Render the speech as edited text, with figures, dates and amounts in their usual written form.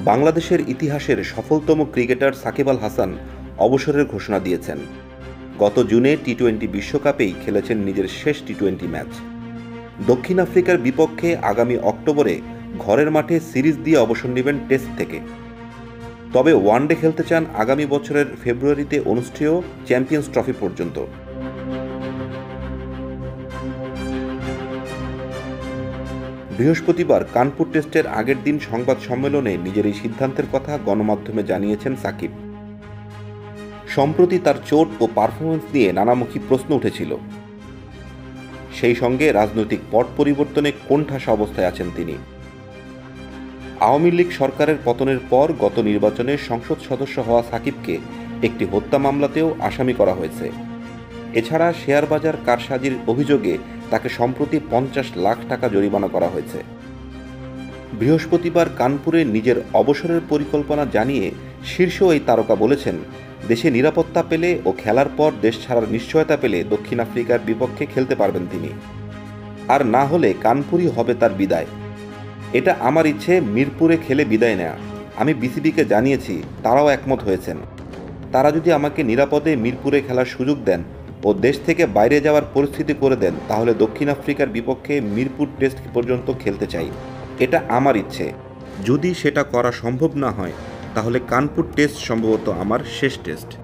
বাংলাদেশের ইতিহাসের সফলতম ক্রিকেটার সাকিব আল হাসান অবসরের ঘোষণা দিয়েছেন। গত জুনে টি-20 বিশ্বকাপেই খেলেছেন নিজের শেষ টি-20 ম্যাচ। দক্ষিণ আফ্রিকার বিপক্ষে আগামী অক্টোবরে ঘরের মাঠে সিরিজ দিয়ে অবসর নেবেন টেস্ট থেকে। তবে ওয়ানডে খেলতে চান আগামী বছরের ফেব্রুয়ারিতে অনুষ্ঠেয় চ্যাম্পিয়ন্স ট্রফি পর্যন্ত। বৃহস্পতিবার কানপুর টেস্টের আগের দিন সংবাদ সম্মেলনে নিজের এই সিদ্ধান্তের কথা গণমাধ্যমে জানিয়েছেন সাকিব। সম্প্রতি তার চোট ও পারফরমেন্স নিয়ে নানামুখী প্রশ্ন উঠেছিল। সেই সঙ্গে রাজনৈতিক পট পরিবর্তনে কোণঠাসা অবস্থায় আছেন তিনি। আওয়ামী লীগ সরকারের পতনের পর গত নির্বাচনে সংসদ সদস্য হওয়া সাকিবকে একটি হত্যা মামলাতেও আসামি করা হয়েছে। এছাড়া শেয়ার বাজার কারসাজির অভিযোগে তাকে সম্প্রতি 50 লাখ টাকা জরিমানা করা হয়েছে। বৃহস্পতিবার কানপুরে নিজের অবসরের পরিকল্পনা জানিয়ে শীর্ষ এই তারকা বলেছেন, দেশে নিরাপত্তা পেলে ও খেলার পর দেশ ছাড়ার নিশ্চয়তা পেলে দক্ষিণ আফ্রিকার বিপক্ষে খেলতে পারবেন তিনি। আর না হলে কানপুরই হবে তার বিদায়। এটা আমার ইচ্ছে, মিরপুরে খেলে বিদায় নেয়া। আমি বিসিবিকে জানিয়েছি, তারাও একমত হয়েছেন। তারা যদি আমাকে নিরাপদে মিরপুরে খেলার সুযোগ দেন ও দেশ থেকে বাইরে যাওয়ার পরিস্থিতি করে দেন, তাহলে দক্ষিণ আফ্রিকার বিপক্ষে মিরপুর টেস্ট পর্যন্ত খেলতে চাই। এটা আমার ইচ্ছে। যদি সেটা করা সম্ভব না হয়, তাহলে কানপুর টেস্ট সম্ভবত আমার শেষ টেস্ট।